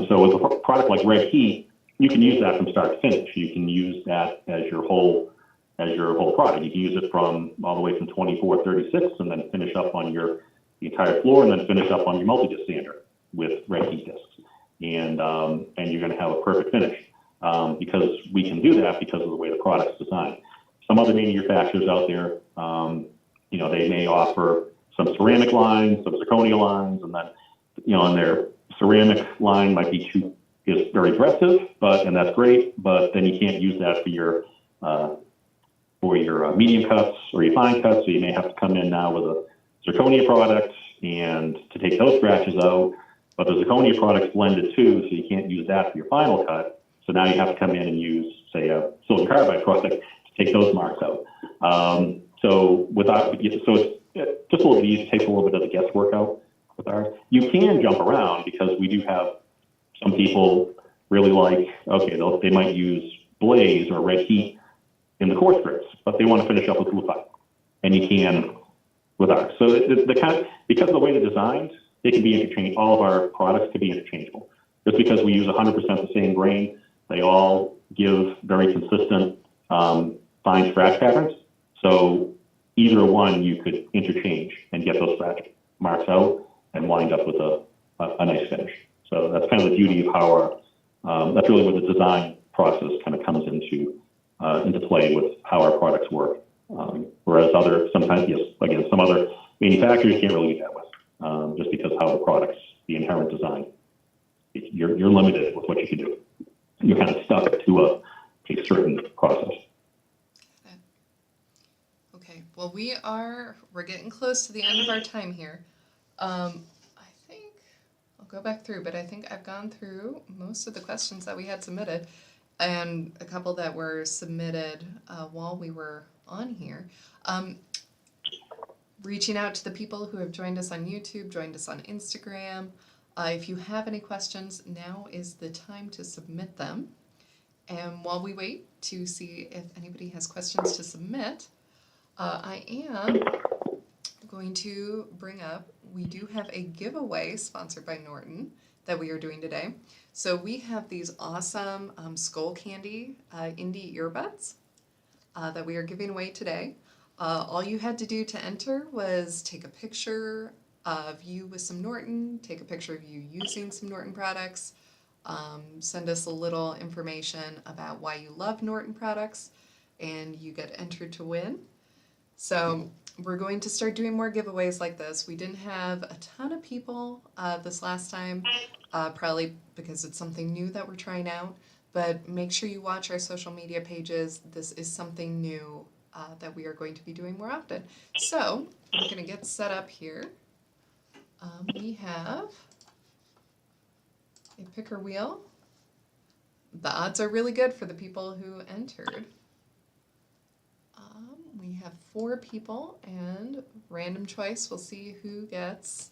So with a product like Red Heat, you can use that from start to finish. You can use that as your whole product. You can use it from all the way from 24, 36, and then finish up on the entire floor, and then finish up on your multi-disc sander with Red Heat discs. And you're going to have a perfect finish because we can do that because of the way the product's designed. Some other manufacturers out there, they may offer some ceramic lines, some zirconia lines, and then, and their ceramic line might be is very aggressive, and that's great, but then you can't use that for your for your medium cuts or your fine cuts. So you may have to come in now with a zirconia product and to take those scratches out. But the zirconia product's blended too, so you can't use that for your final cut. So now you have to come in and use, say, a silicon carbide product to take those marks out. So it's just a little bit easy, takes a little bit of the guesswork out with ours. You can jump around because we do have some people really like, okay, they might use blaze or red heat in the core strips, but they want to finish up with glue pipe, and you can with ours. So because of the way they're designed, they can be interchangeable. All of our products can be interchangeable. Just because we use 100% the same grain, they all give very consistent fine scratch patterns. So either one you could interchange and get those scratch marks out and wind up with a nice finish. So that's kind of the beauty of how that's really where the design process kind of comes into play with how our products work. Whereas sometimes, yes, again, some other manufacturers can't really do that with, just because how the products, the inherent design, you're limited with what you can do. You're kind of stuck to a certain process.
Okay, well, we're getting close to the end of our time here. I think I'll go back through, but I think I've gone through most of the questions that we had submitted, and a couple that were submitted while we were on here. Reaching out to the people who have joined us on YouTube, joined us on Instagram. If you have any questions, now is the time to submit them. And while we wait to see if anybody has questions to submit, I am going to bring up, we do have a giveaway sponsored by Norton that we are doing today. So we have these awesome Skull Candy indie earbuds that we are giving away today. All you had to do to enter was take a picture of you with some Norton, take a picture of you using some Norton products, send us a little information about why you love Norton products, and you get entered to win. So we're going to start doing more giveaways like this. We didn't have a ton of people this last time, probably because it's something new that we're trying out, but make sure you watch our social media pages. This is something new that we are going to be doing more often. So I'm going to get set up here. We have a picker wheel. The odds are really good for the people who entered. We have 4 people, and random choice. We'll see who gets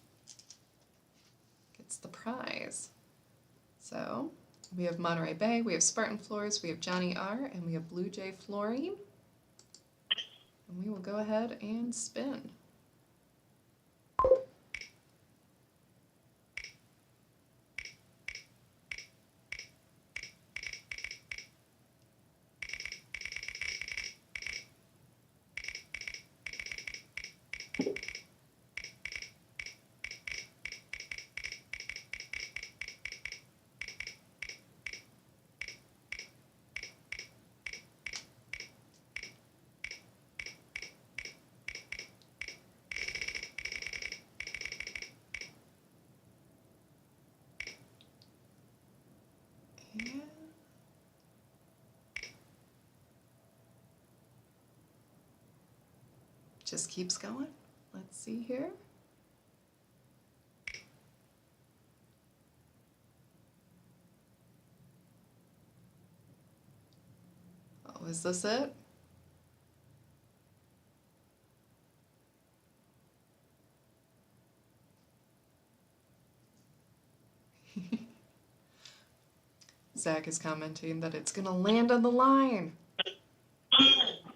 the prize. So we have Monterey Bay, we have Spartan Floors, we have Johnny R, and we have Blue Jay Flooring. And we will go ahead and spin. And just keeps going. Let's see here. Oh, is this it? Zach is commenting that it's going to land on the line.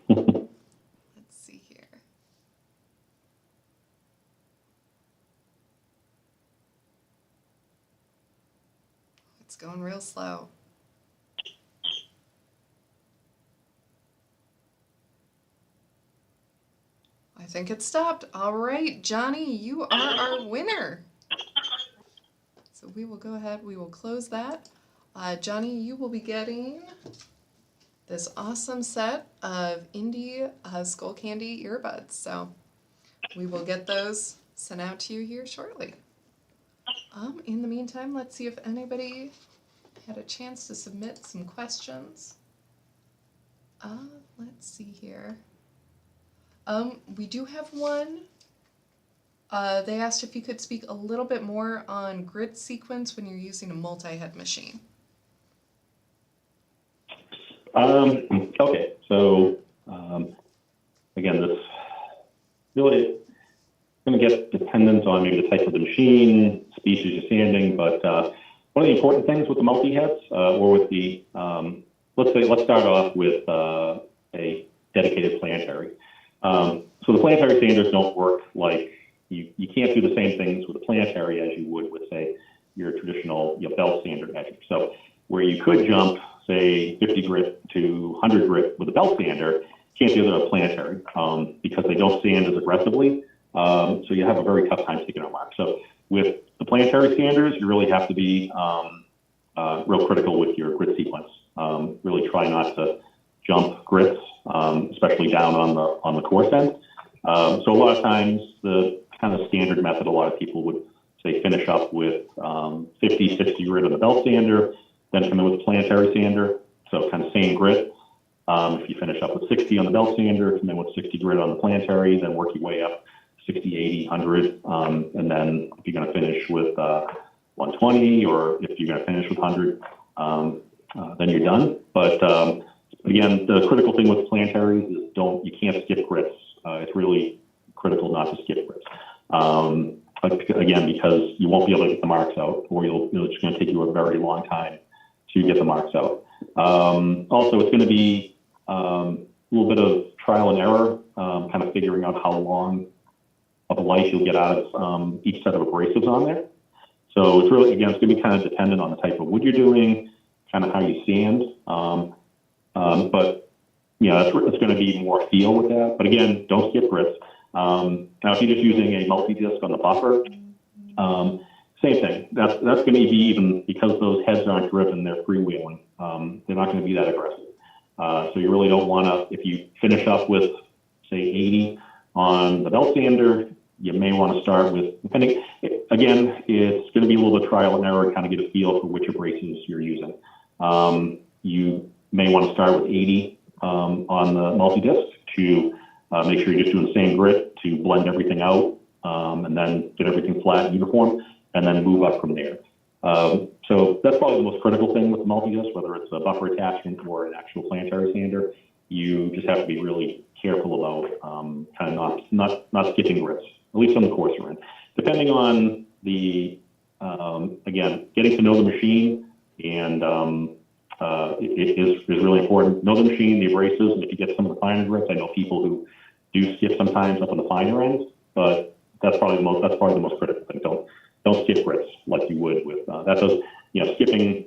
Let's see here. It's going real slow. I think it stopped. All right, Johnny, you are our winner. So we will go ahead, we will close that. Johnny, you will be getting this awesome set of indie Skull Candy earbuds. So we will get those sent out to you here shortly. In the meantime, let's see if anybody had a chance to submit some questions. Let's see here. We do have one. They asked if you could speak a little bit more on grit sequence when you're using a multi-head machine.
Okay, so again, this really going to get dependent on maybe the type of the machine, species you're sanding, but one of the important things with the multi-heads or with the, let's start off with a dedicated planetary. So the planetary sanders don't work like, you can't do the same things with a planetary as you would with, say, your traditional belt sander edger. So where you could jump, say, 50 grit to 100 grit with a belt sander, can't do that with a planetary because they don't sand as aggressively. So you have a very tough time taking a mark. So with the planetary sanders, you really have to be real critical with your grit sequence. Really try not to jump grits, especially down on the coarse end. So a lot of times the kind of standard method, a lot of people would say finish up with 50, 60 grit on the belt sander, then come in with a planetary sander. So kind of same grit. If you finish up with 60 on the belt sander, come in with 60 grit on the planetary, then work your way up 60, 80, 100. And then if you're going to finish with 120 or if you're going to finish with 100, then you're done. But again, the critical thing with planetaries is you can't skip grits. It's really critical not to skip grits. Again, because you won't be able to get the marks out, or it's going to take you a very long time to get the marks out. Also, it's going to be a little bit of trial and error, kind of figuring out how long of a life you'll get out of each set of abrasives on there. So it's really, again, it's going to be kind of dependent on the type of wood you're doing, kind of how you sand. But yeah, it's going to be more feel with that. But again, don't skip grits. Now, if you're just using a multi-disc on the buffer, same thing. That's going to be even because those heads aren't driven, they're freewheeling. They're not going to be that aggressive. So you really don't want to, if you finish up with, say, 80 on the belt sander, you may want to start with, depending, again, it's going to be a little bit of trial and error, kind of get a feel for which abrasives you're using. You may want to start with 80 on the multi-disc to make sure you're just doing the same grit to blend everything out and then get everything flat and uniform, and then move up from there. So that's probably the most critical thing with the multi-disc, whether it's a buffer attachment or an actual planetary sander. You just have to be really careful about kind of not skipping grits, at least on the coarser end. Depending on the, again, getting to know the machine and it is really important. Know the machine, the abrasives, and if you get some of the finer grits, I know people who do skip sometimes up on the finer end, but that's probably the most critical thing. Don't skip grits like you would with that. Does skipping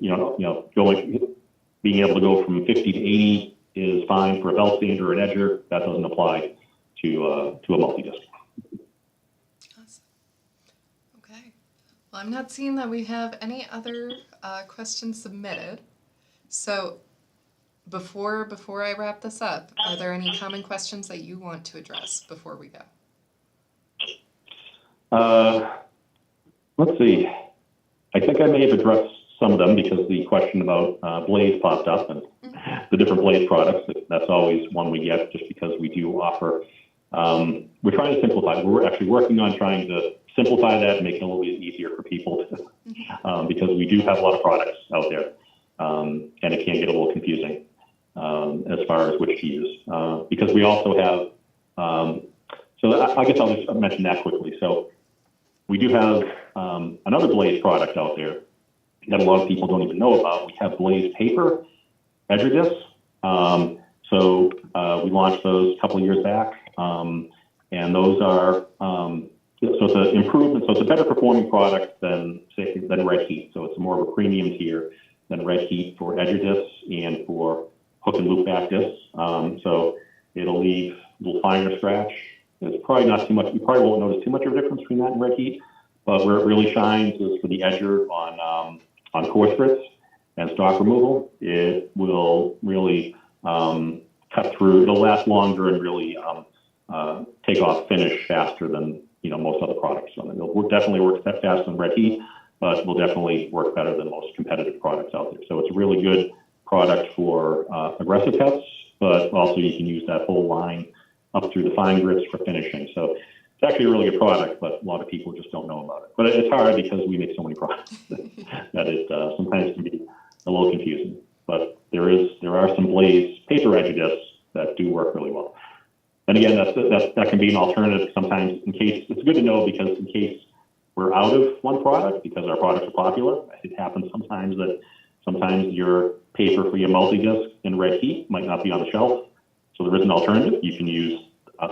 being able to go from 50 to 80 is fine for a belt sander or an edger. That doesn't apply to a multi-disc.
Awesome. Okay. Well, I'm not seeing that we have any other questions submitted. So before I wrap this up, are there any common questions that you want to address before we go?
Let's see. I think I may have addressed some of them because the question about blades popped up and the different blade products. That's always one we get just because we do offer. We're trying to simplify. We're actually working on trying to simplify that and make it a little bit easier for people because we do have a lot of products out there. And it can get a little confusing as far as which to use. Because we also have, so I guess I'll just mention that quickly. So we do have another Blaze product out there that a lot of people don't even know about. We have Blaze paper edger discs. So we launched those a couple of years back. And those are, so it's an improvement. So it's a better performing product than Red Heat. So it's more of a premium tier than Red Heat for edger discs and for hook and loop back discs. So it'll leave a little finer scratch. It's probably not too much. You probably won't notice too much of a difference between that and Red Heat. But where it really shines is for the edger on coarse grits and stock removal. It will really cut through. It'll last longer and really take off finish faster than most other products. So it'll definitely work faster than Red Heat, but will definitely work better than most competitive products out there. So it's a really good product for aggressive cuts
but also you can use that whole line up through the fine grips for finishing. So it's actually a really good product, but a lot of people just don't know about it. But it's hard because we make so many products that it sometimes can be a little confusing. But there are some Blaze paper edge discs that do work really well. And again, that can be an alternative sometimes in case, it's good to know because in case we're out of one product because our products are popular, it happens sometimes that sometimes your paper for your multi-disc in red heat might not be on the shelf. So there is an alternative. You can use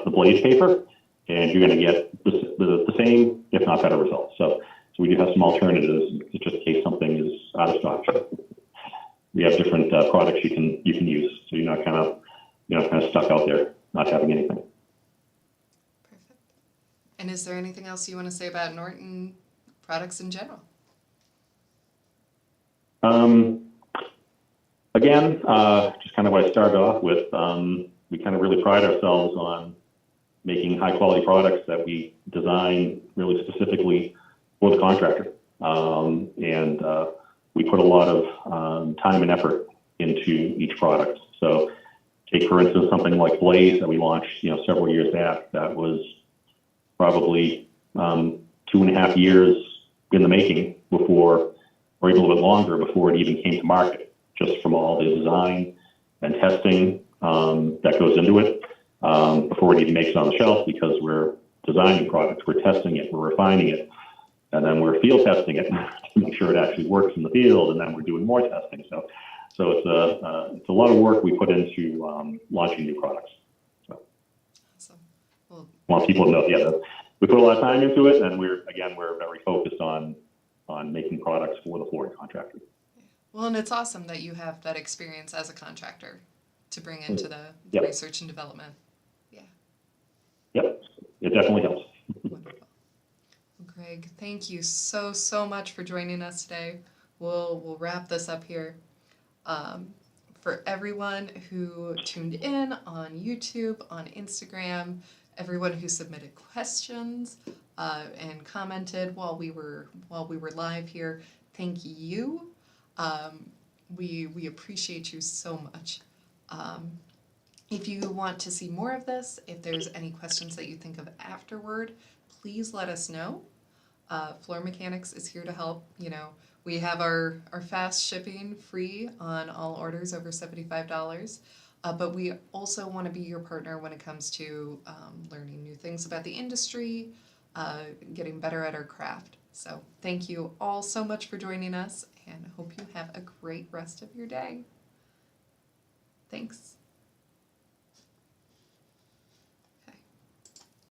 the Blaze paper and you're going to get the same, if not better results. So we do have some alternatives just in case something is out of stock. We have different products you can use. So you're not kind of stuck out there not having anything.
Perfect. And is there anything else you want to say about Norton products in general?
Again, just kind of what I started off with, we kind of really pride ourselves on making high quality products that we design really specifically for the contractor. And we put a lot of time and effort into each product. So take, for instance, something like Blaze that we launched, several years back. That was probably 2.5 years in the making before, or even a little bit longer before it even came to market, just from all the design and testing that goes into it before it even makes it on the shelf, because we're designing products, we're testing it, we're refining it, and then we're field testing it to make sure it actually works in the field, and then we're doing more testing. So it's a lot of work we put into launching new products. So
Awesome. Well,
I want people to know, that we put a lot of time into it, and we're very focused on making products for the flooring contractor.
well, and it's awesome that you have that experience as a contractor to bring into the
Yep.
research and development. Yeah.
Yep, it definitely helps.
Wonderful. Greg, thank you so much for joining us today. We'll wrap this up here. For everyone who tuned in on YouTube, on Instagram, everyone who submitted questions and commented while we were live here, thank you. We appreciate you so much. If you want to see more of this, if there's any questions that you think of afterward, please let us know. Floor Mechanics is here to help. We have our fast shipping free on all orders over $75. But we also want to be your partner when it comes to learning new things about the industry, getting better at our craft. So thank you all so much for joining us, and hope you have a great rest of your day. Thanks.